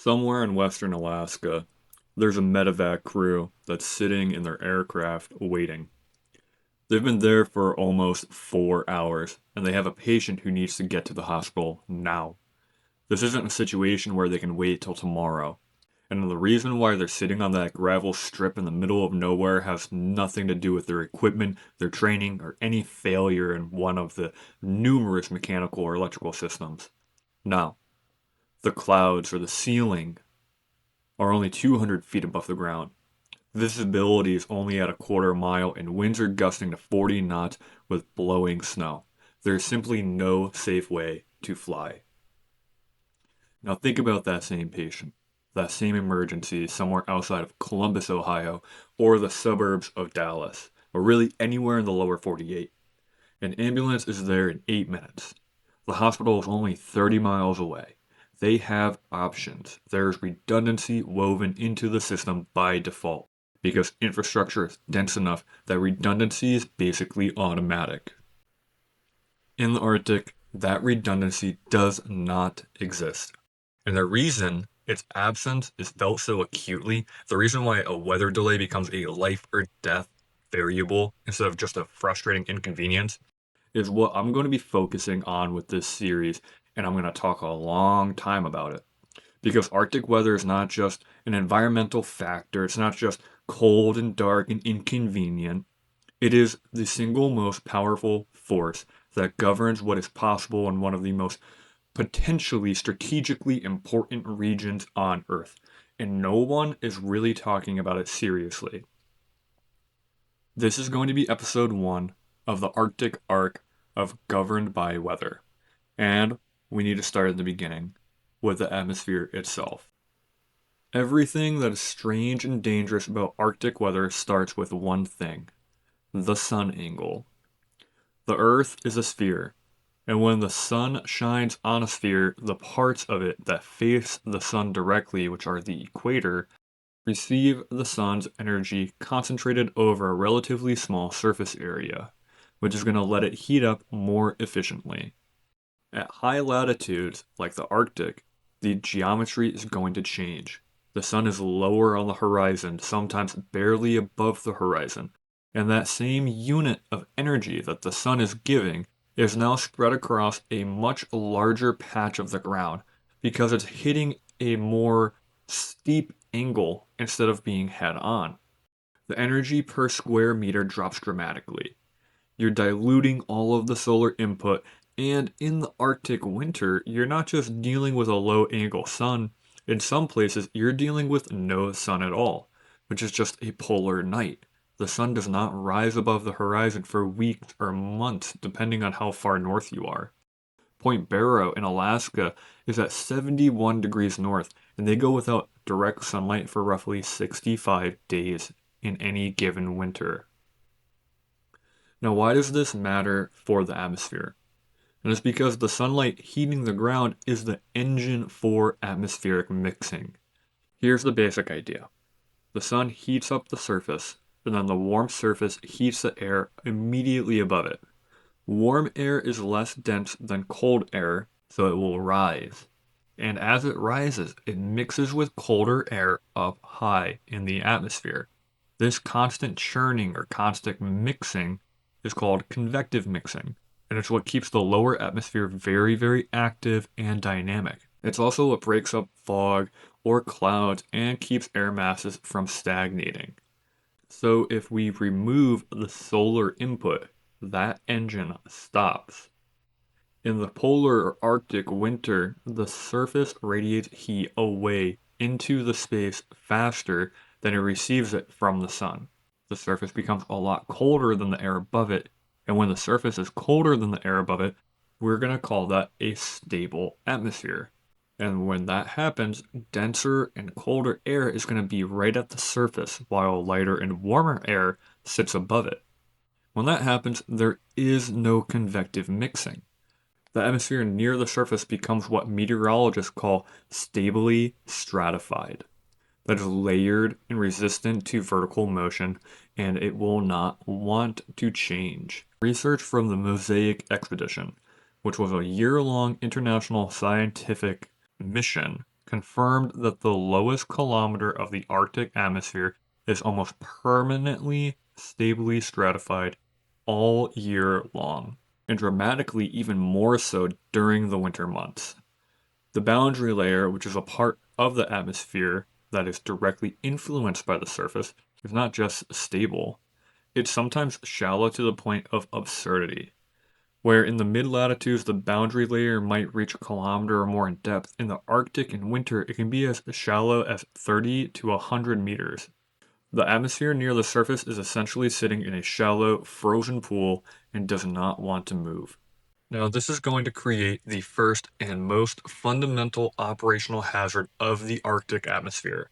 Somewhere in western Alaska, there's a medevac crew that's sitting in their aircraft waiting. They've been there for almost 4 hours, and they have a patient who needs to get to the hospital now. This isn't a situation where they can wait till tomorrow. And the reason why they're sitting on that gravel strip in the middle of nowhere has nothing to do with their equipment, their training, or any failure in one of the numerous mechanical or electrical systems. No, the clouds or the ceiling are only 200 feet above the ground. Visibility is only at a quarter mile, and winds are gusting to 40 knots with blowing snow. There is simply no safe way to fly. Now think about that same patient, that same emergency somewhere outside of Columbus, Ohio, or the suburbs of Dallas, or really anywhere in the lower 48. An ambulance is there in 8 minutes. The hospital is only 30 miles away. They have options. There's redundancy woven into the system by default because infrastructure is dense enough that redundancy is basically automatic. In the Arctic, that redundancy does not exist. And the reason its absence is felt so acutely, the reason why a weather delay becomes a life or death variable instead of just a frustrating inconvenience, is what I'm going to be focusing on with this series, and I'm going to talk a long time about it. Because Arctic weather is not just an environmental factor, it's not just cold and dark and inconvenient. It is the single most powerful force that governs what is possible in one of the most potentially strategically important regions on Earth. And no one is really talking about it seriously. This is going to be episode 1 of the Arctic arc of Governed by Weather. And we need to start at the beginning with the atmosphere itself. Everything that is strange and dangerous about Arctic weather starts with one thing: the sun angle. The Earth is a sphere, and when the sun shines on a sphere, the parts of it that face the sun directly, which are the equator, receive the sun's energy concentrated over a relatively small surface area, which is going to let it heat up more efficiently. At high latitudes, like the Arctic, the geometry is going to change. The sun is lower on the horizon, sometimes barely above the horizon, and that same unit of energy that the sun is giving is now spread across a much larger patch of the ground because it's hitting a more steep angle instead of being head on. The energy per square meter drops dramatically. You're diluting all of the solar input, and in the Arctic winter, you're not just dealing with a low angle sun. In some places, you're dealing with no sun at all, which is just a polar night. The sun does not rise above the horizon for weeks or months, depending on how far north you are. Point Barrow in Alaska is at 71 degrees north, and they go without direct sunlight for roughly 65 days in any given winter. Now, why does this matter for the atmosphere? And it's because the sunlight heating the ground is the engine for atmospheric mixing. Here's the basic idea. The sun heats up the surface, and then the warm surface heats the air immediately above it. Warm air is less dense than cold air, so it will rise. And as it rises, it mixes with colder air up high in the atmosphere. This constant churning or constant mixing is called convective mixing, and it's what keeps the lower atmosphere very, very active and dynamic. It's also what breaks up fog or clouds and keeps air masses from stagnating. So if we remove the solar input, that engine stops. In the polar or Arctic winter, the surface radiates heat away into the space faster than it receives it from the sun. The surface becomes a lot colder than the air above it, and when the surface is colder than the air above it, we're going to call that a stable atmosphere. And when that happens, denser and colder air is going to be right at the surface, while lighter and warmer air sits above it. When that happens, there is no convective mixing. The atmosphere near the surface becomes what meteorologists call stably stratified. That is layered and resistant to vertical motion, and it will not want to change. Research from the Mosaic expedition, which was a year-long international scientific mission, confirmed that the lowest kilometer of the Arctic atmosphere is almost permanently stably stratified all year long, and dramatically even more so during the winter months. The boundary layer, which is a part of the atmosphere that is directly influenced by the surface, is not just stable, it's sometimes shallow to the point of absurdity. Where in the mid-latitudes the boundary layer might reach a kilometer or more in depth, in the Arctic in winter it can be as shallow as 30 to 100 meters. The atmosphere near the surface is essentially sitting in a shallow, frozen pool and does not want to move. Now, this is going to create the first and most fundamental operational hazard of the Arctic atmosphere.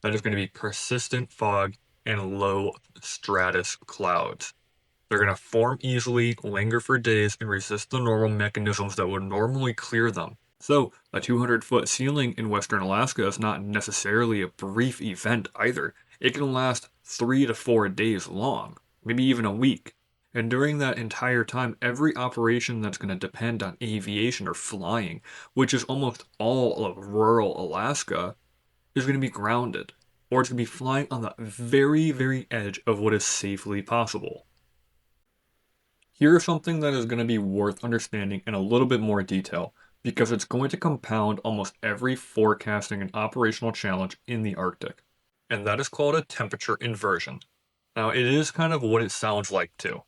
That is going to be persistent fog and low stratus clouds. They're going to form easily, linger for days, and resist the normal mechanisms that would normally clear them. So, a 200-foot ceiling in western Alaska is not necessarily a brief event either. It can last 3 to 4 days long, maybe even a week. And during that entire time, every operation that's going to depend on aviation or flying, which is almost all of rural Alaska, is going to be grounded. Or it's going to be flying on the very, very edge of what is safely possible. Here's something that is going to be worth understanding in a little bit more detail, because it's going to compound almost every forecasting and operational challenge in the Arctic. And that is called a temperature inversion. Now, it is kind of what it sounds like too.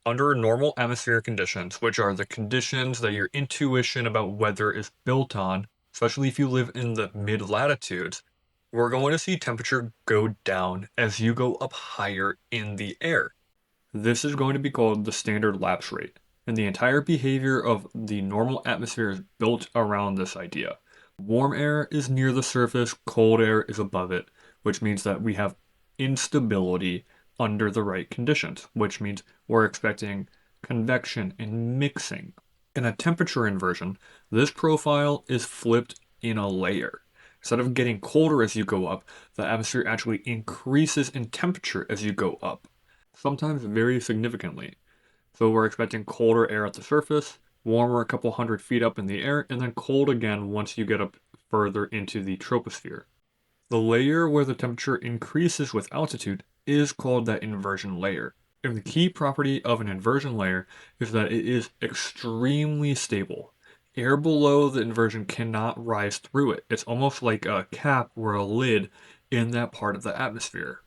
Under normal atmospheric conditions, which are the conditions that your intuition about weather is built on, especially if you live in the mid-latitudes, we're going to see temperature go down as you go up higher in the air. This is going to be called the standard lapse rate, and the entire behavior of the normal atmosphere is built around this idea. Warm air is near the surface, cold air is above it, which means that we have instability under the right conditions, which means we're expecting convection and mixing. In a temperature inversion, this profile is flipped in a layer. Instead of getting colder as you go up, the atmosphere actually increases in temperature as you go up, sometimes very significantly. So we're expecting colder air at the surface, warmer a couple hundred feet up in the air, and then cold again once you get up further into the troposphere. The layer where the temperature increases with altitude is called that inversion layer. And the key property of an inversion layer is that it is extremely stable. Air below the inversion cannot rise through it. It's almost like a cap or a lid in that part of the atmosphere.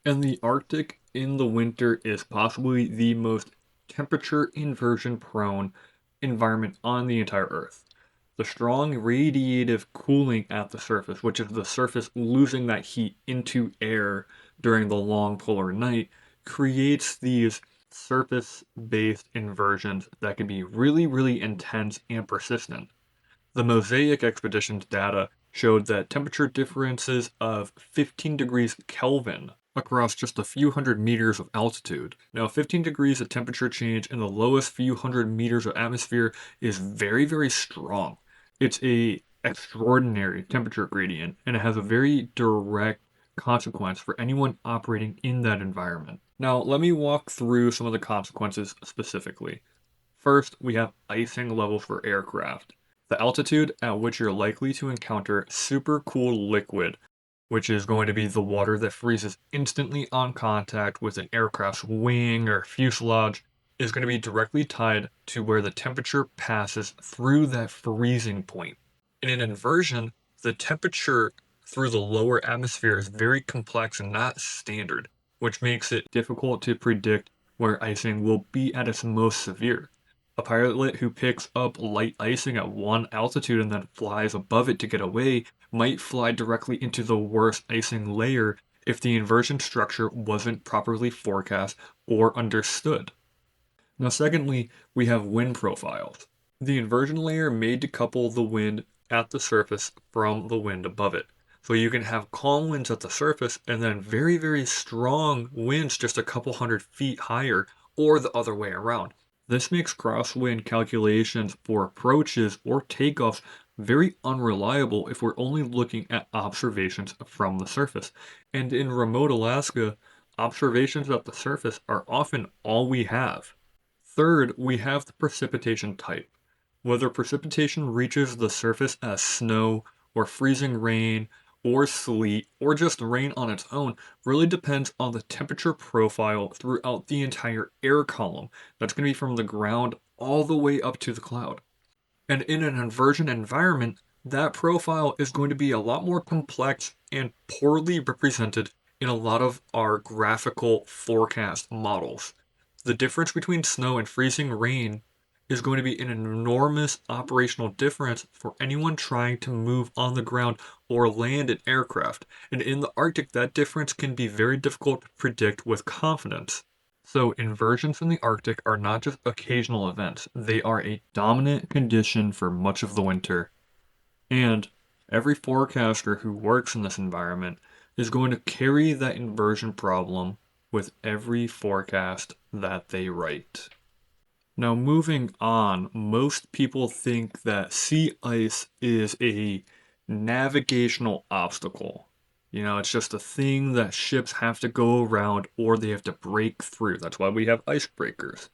And the Arctic in the winter is possibly the most temperature inversion prone environment on the entire Earth. The strong radiative cooling at the surface, which is the surface losing that heat into air during the long polar night, creates these surface-based inversions that can be really, really intense and persistent. The Mosaic expedition's data showed that temperature differences of 15 degrees Kelvin across just a few hundred meters of altitude. Now, 15 degrees of temperature change in the lowest few hundred meters of atmosphere is very, very strong. It's a extraordinary temperature gradient, and it has a very direct consequence for anyone operating in that environment. Now, let me walk through some of the consequences specifically. First, we have icing levels for aircraft. The altitude at which you're likely to encounter supercooled liquid, which is going to be the water that freezes instantly on contact with an aircraft's wing or fuselage, is going to be directly tied to where the temperature passes through that freezing point. In an inversion, the temperature through the lower atmosphere is very complex and not standard, which makes it difficult to predict where icing will be at its most severe. A pilot who picks up light icing at one altitude and then flies above it to get away might fly directly into the worst icing layer if the inversion structure wasn't properly forecast or understood. Now, secondly, we have wind profiles. The inversion layer made to decouple the wind at the surface from the wind above it. So you can have calm winds at the surface and then very, very strong winds just a couple hundred feet higher, or the other way around. This makes crosswind calculations for approaches or takeoffs very unreliable if we're only looking at observations from the surface. And in remote Alaska, observations at the surface are often all we have. Third, we have the precipitation type. Whether precipitation reaches the surface as snow, or freezing rain, or sleet, or just rain on its own really depends on the temperature profile throughout the entire air column that's going to be from the ground all the way up to the cloud. And in an inversion environment, that profile is going to be a lot more complex and poorly represented in a lot of our graphical forecast models. The difference between snow and freezing rain is going to be an enormous operational difference for anyone trying to move on the ground or land an aircraft. And in the Arctic, that difference can be very difficult to predict with confidence. So, inversions in the Arctic are not just occasional events, they are a dominant condition for much of the winter. And every forecaster who works in this environment is going to carry that inversion problem with every forecast that they write. Now, moving on, most people think that sea ice is a navigational obstacle. It's just a thing that ships have to go around or they have to break through. That's why we have icebreakers.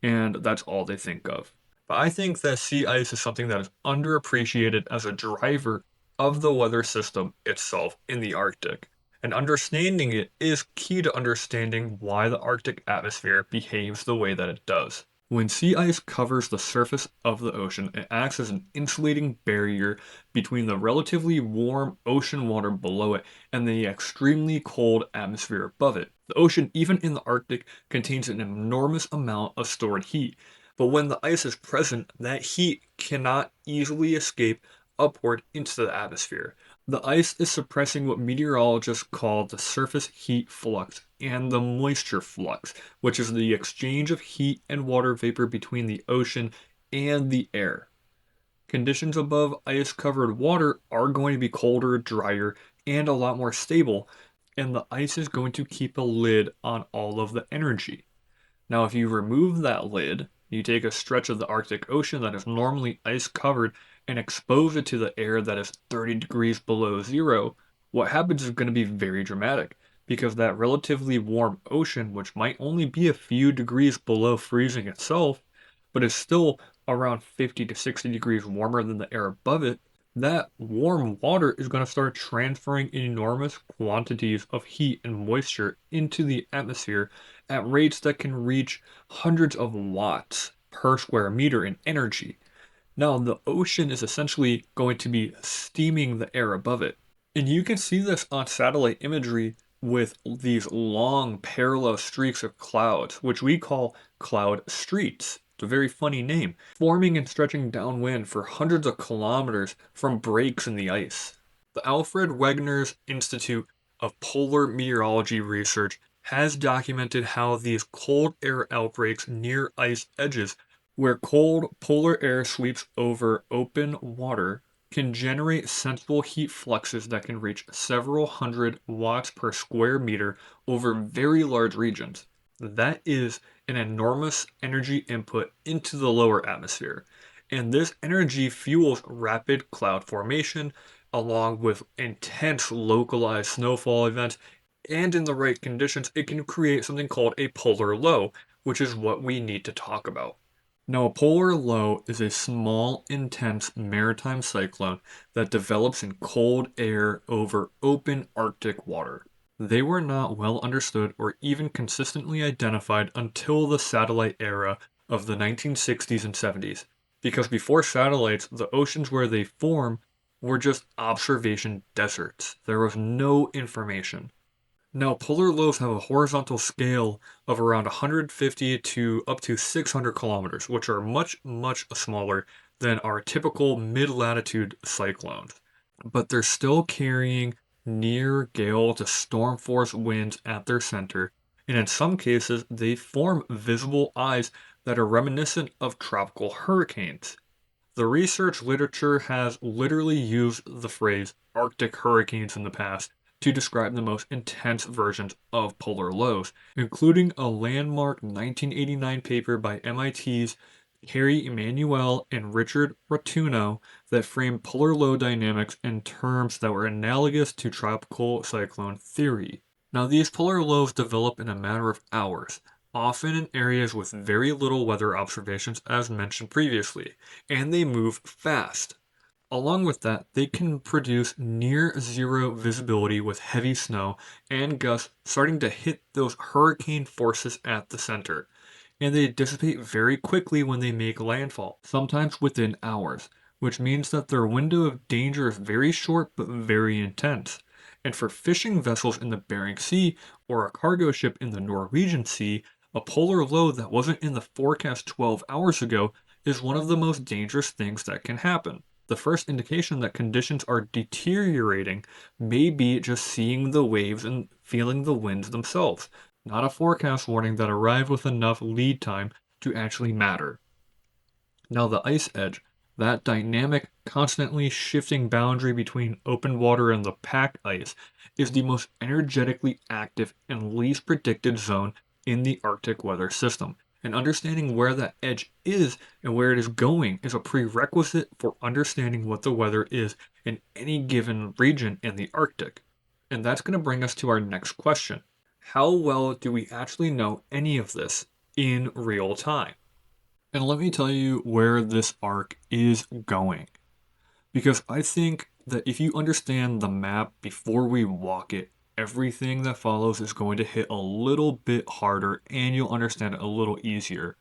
And that's all they think of. But I think that sea ice is something that is underappreciated as a driver of the weather system itself in the Arctic. And understanding it is key to understanding why the Arctic atmosphere behaves the way that it does. When sea ice covers the surface of the ocean, it acts as an insulating barrier between the relatively warm ocean water below it and the extremely cold atmosphere above it. The ocean, even in the Arctic, contains an enormous amount of stored heat, but when the ice is present, that heat cannot easily escape upward into the atmosphere. The ice is suppressing what meteorologists call the surface heat flux and the moisture flux, which is the exchange of heat and water vapor between the ocean and the air. Conditions above ice covered water are going to be colder, drier, and a lot more stable, and the ice is going to keep a lid on all of the energy. Now, if you remove that lid, you take a stretch of the Arctic Ocean that is normally ice covered and expose it to the air that is 30 degrees below zero, what happens is going to be very dramatic because that relatively warm ocean, which might only be a few degrees below freezing itself, but is still around 50 to 60 degrees warmer than the air above it, that warm water is going to start transferring enormous quantities of heat and moisture into the atmosphere at rates that can reach hundreds of watts per square meter in energy. Now, the ocean is essentially going to be steaming the air above it. And you can see this on satellite imagery with these long parallel streaks of clouds, which we call cloud streets. It's a very funny name, forming and stretching downwind for hundreds of kilometers from breaks in the ice. The Alfred Wegener's Institute of Polar Meteorology Research has documented how these cold air outbreaks near ice edges, where cold polar air sweeps over open water, can generate sensible heat fluxes that can reach several hundred watts per square meter over very large regions. That is an enormous energy input into the lower atmosphere. And this energy fuels rapid cloud formation, along with intense localized snowfall events. And in the right conditions, it can create something called a polar low, which is what we need to talk about. Now, a polar low is a small, intense maritime cyclone that develops in cold air over open Arctic water. They were not well understood or even consistently identified until the satellite era of the 1960s and 70s, because before satellites, the oceans where they form were just observation deserts. There was no information. Now, polar lows have a horizontal scale of around 150 to up to 600 kilometers, which are much, much smaller than our typical mid-latitude cyclones. But they're still carrying near gale to storm force winds at their center, and in some cases, they form visible eyes that are reminiscent of tropical hurricanes. The research literature has literally used the phrase Arctic hurricanes in the past to describe the most intense versions of polar lows, including a landmark 1989 paper by MIT's Harry Emanuel and Richard Rotuno that framed polar low dynamics in terms that were analogous to tropical cyclone theory. Now, these polar lows develop in a matter of hours. often in areas with very little weather observations as mentioned previously, and they move fast. Along with that, they can produce near zero visibility with heavy snow and gusts starting to hit those hurricane forces at the center. And they dissipate very quickly when they make landfall, sometimes within hours, which means that their window of danger is very short but very intense. And for fishing vessels in the Bering Sea or a cargo ship in the Norwegian Sea, a polar low that wasn't in the forecast 12 hours ago is one of the most dangerous things that can happen. The first indication that conditions are deteriorating may be just seeing the waves and feeling the winds themselves, not a forecast warning that arrived with enough lead time to actually matter. Now, the ice edge, that dynamic, constantly shifting boundary between open water and the pack ice, is the most energetically active and least predicted zone in the Arctic weather system. And understanding where that edge is and where it is going is a prerequisite for understanding what the weather is in any given region in the Arctic. And that's going to bring us to our next question. How well do we actually know any of this in real time? And let me tell you where this arc is going. Because I think that if you understand the map before we walk it, everything that follows is going to hit a little bit harder and you'll understand it a little easier.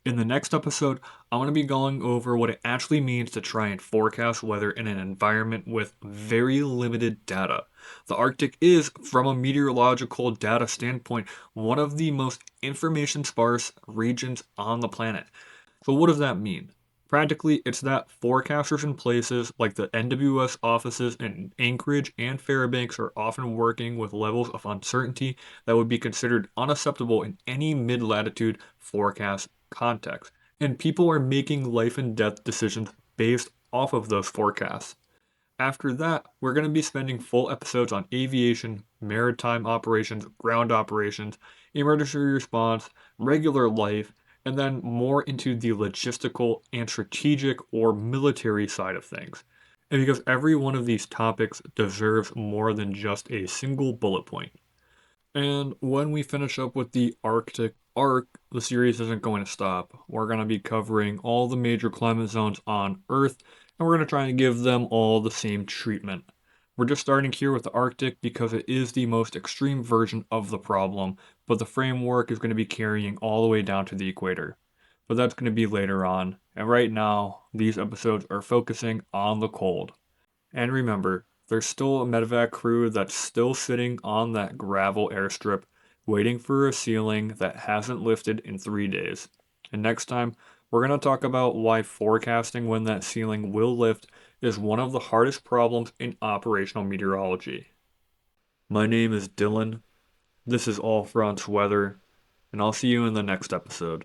In the next episode, I'm going to be going over what it actually means to try and forecast weather in an environment with very limited data. The Arctic is, from a meteorological data standpoint, one of the most information sparse regions on the planet. So, what does that mean? Practically, it's that forecasters in places like the NWS offices in Anchorage and Fairbanks are often working with levels of uncertainty that would be considered unacceptable in any mid latitude forecast context. And people are making life and death decisions based off of those forecasts. After that, we're going to be spending full episodes on aviation, maritime operations, ground operations, emergency response, regular life, and then more into the logistical and strategic or military side of things. And because every one of these topics deserves more than just a single bullet point. And when we finish up with the Arctic arc, the series isn't going to stop. We're going to be covering all the major climate zones on Earth, and we're going to try and give them all the same treatment. We're just starting here with the Arctic because it is the most extreme version of the problem, but the framework is going to be carrying all the way down to the equator. But that's going to be later on, and right now, these episodes are focusing on the cold. And remember, there's still a medevac crew that's still sitting on that gravel airstrip, waiting for a ceiling that hasn't lifted in 3 days. And next time, we're going to talk about why forecasting when that ceiling will lift is one of the hardest problems in operational meteorology. My name is Dylan. This is All Fronts Weather, and I'll see you in the next episode.